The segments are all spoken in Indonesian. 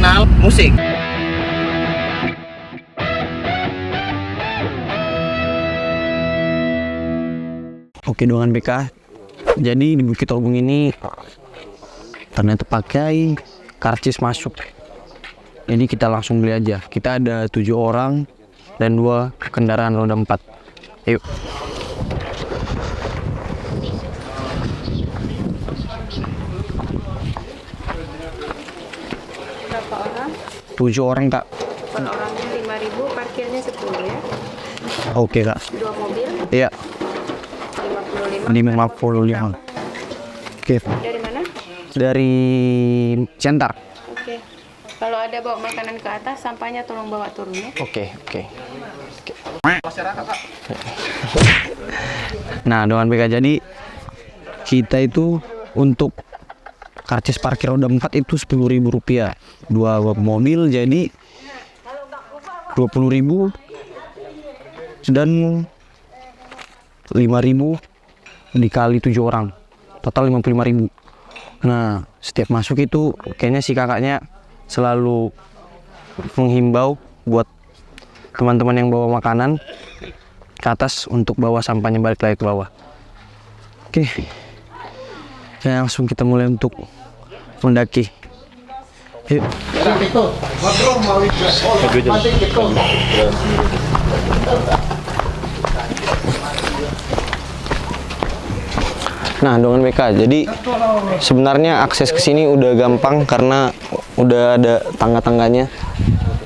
mengenal musik. Oke, dengan BK. Jadi di Bukit Obung ini ternyata pakai karcis masuk. Jadi kita langsung beli aja. Kita ada 7 orang dan 2 kendaraan roda 4. Yuk. Berapa orang? 7 orang, Kak. Per orangnya 5.000, parkirnya 10 ya. Oke, Kak. 2 mobil Iya, 55. 55. Oke. Dari mana? Dari Centar. Oke. Kalau ada bawa makanan ke atas, sampahnya tolong bawa turun ya. Oke. Nah, dengan BK jadi kita itu untuk karcis parkir roda 4 itu Rp10.000. 2 mobil jadi 20.000 dan 5.000 dikali 7 orang. Total 55.000. Nah, setiap masuk itu kayaknya si kakaknya selalu menghimbau buat teman-teman yang bawa makanan ke atas untuk bawa sampahnya balik lagi ke bawah. Oke. Ya, langsung kita mulai untuk mendaki. Yuk. Nah, dengan BK, jadi sebenarnya akses ke sini udah gampang karena udah ada tangga-tangganya,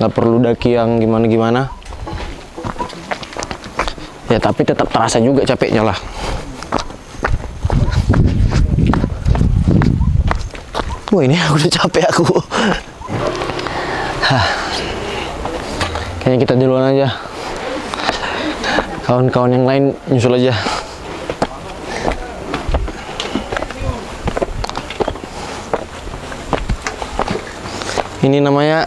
nggak perlu daki yang gimana-gimana. Ya, tapi tetap terasa juga capeknya lah. Wah, ini udah capek aku. Kayaknya kita duluan aja. Kawan-kawan yang lain nyusul aja. Ini namanya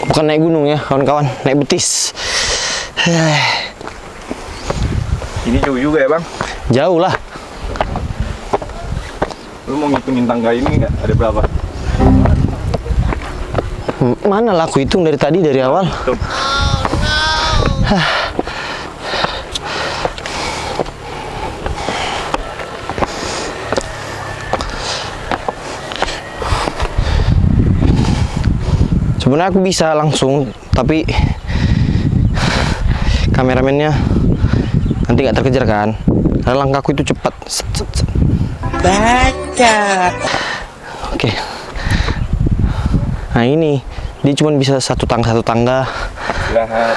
bukan naik gunung ya, kawan-kawan, naik betis. Ini jauh juga ya, Bang? Jauh lah. Lu mau ngitungin tangga ini nggak? Ada berapa? Mana lah aku hitung dari tadi, dari awal. Tuh. Sebenarnya aku bisa langsung, tapi kameramennya nanti nggak terkejar kan? Karena langkahku itu cepat. Baca. Oke. Nah, ini dia cuma bisa satu tangga. Istirahat.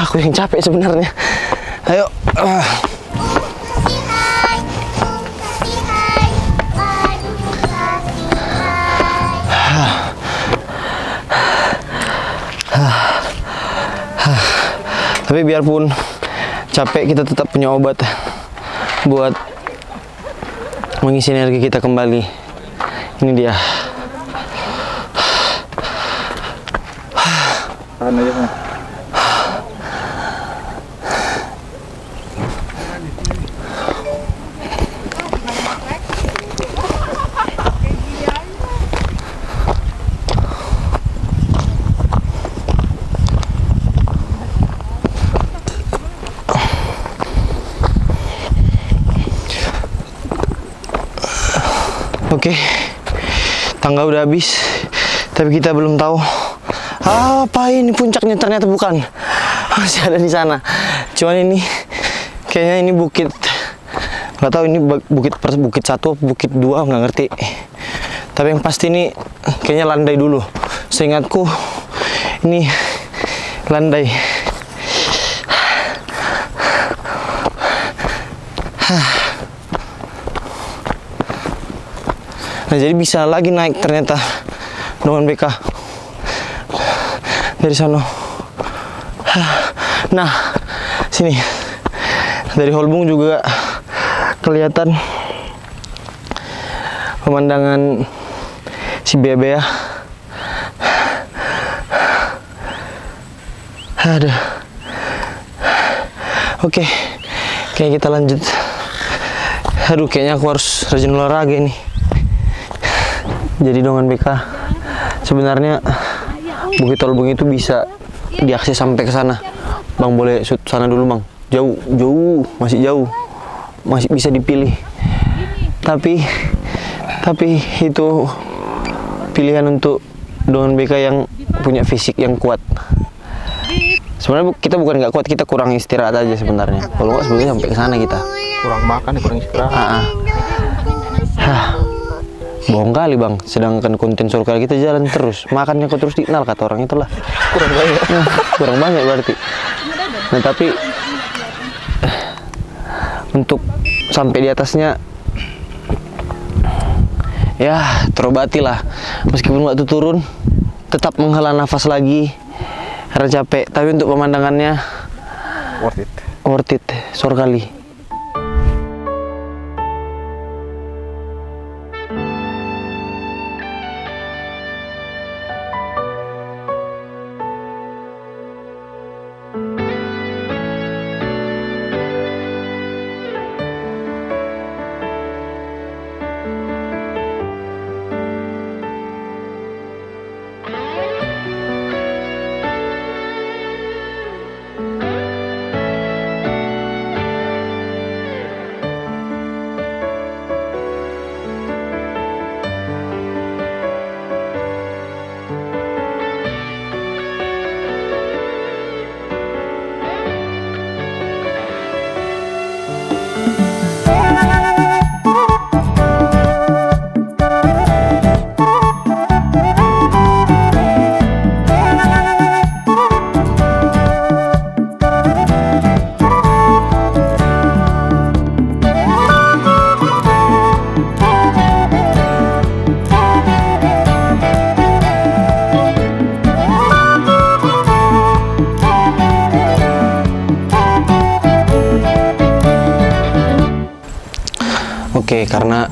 Aku yang capek sebenarnya. Ayo. Tapi biarpun capek, kita tetap punya obat buat mengisi energi kita kembali. Ini dia. Tahan aja, Bang. Oke, tangga udah habis, tapi kita belum tahu apa ini puncaknya. Ternyata bukan, masih ada di sana. Cuman ini kayaknya ini bukit, nggak tahu ini bukit 1 atau bukit 2, nggak ngerti. Tapi yang pasti ini kayaknya landai dulu. Seingatku ini landai. Nah, jadi bisa lagi naik ternyata dengan BK dari sana. Nah, sini dari Holbung juga kelihatan pemandangan si Bea-Bea. Aduh. Oke, kayak kita lanjut. Aduh, kayaknya aku harus rajin olahraga nih. Jadi dengan BK sebenarnya Bukit Tolbung itu bisa diakses sampai ke sana. Bang boleh shoot sana dulu Bang. Jauh, masih jauh. Masih bisa dipilih. Tapi itu pilihan untuk dengan BK yang punya fisik yang kuat. Sebenarnya kita bukan nggak kuat, kita kurang istirahat aja sebenarnya. Kalau nggak sebenarnya sampai ke sana kita. Kurang makan, kurang istirahat. Bohong kali Bang, sedangkan konten surkali kita jalan terus, makannya kok terus dikenal kata orang itulah. Kurang banyak. Kurang banyak berarti. Nah tapi untuk sampai di atasnya ya terobati lah, meskipun waktu turun tetap menghela nafas lagi karena capek, tapi untuk pemandangannya worth it, surkali. Oke, karena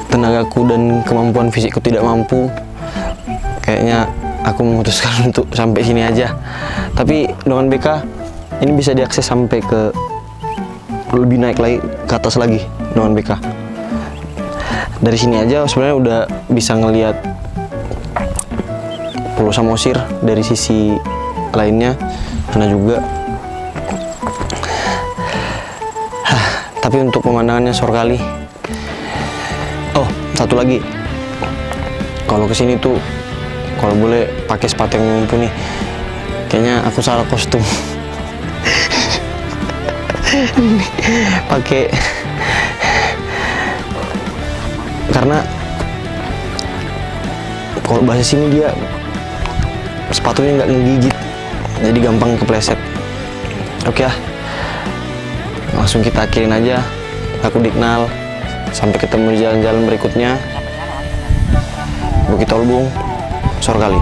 tenagaku dan kemampuan fisikku tidak mampu, kayaknya aku memutuskan untuk sampai sini aja. Tapi dengan BK ini bisa diakses sampai ke lebih naik lagi, ke atas lagi dengan BK. Dari sini aja sebenarnya udah bisa ngelihat Pulau Samosir dari sisi lainnya, sana juga. Tapi untuk pemandangannya surkali. Oh, satu lagi. Kalau kesini tuh, kalau boleh pakai sepatu yang mumpuni. Kayaknya aku salah kostum. Pakai karena kalau bahasa sini dia sepatunya nggak ngegigit, jadi gampang kepleset. Oke ya. Langsung kita akhirin aja. Aku Dignal. Sampai ketemu di jalan-jalan berikutnya. Bukit Tolbung, surkali.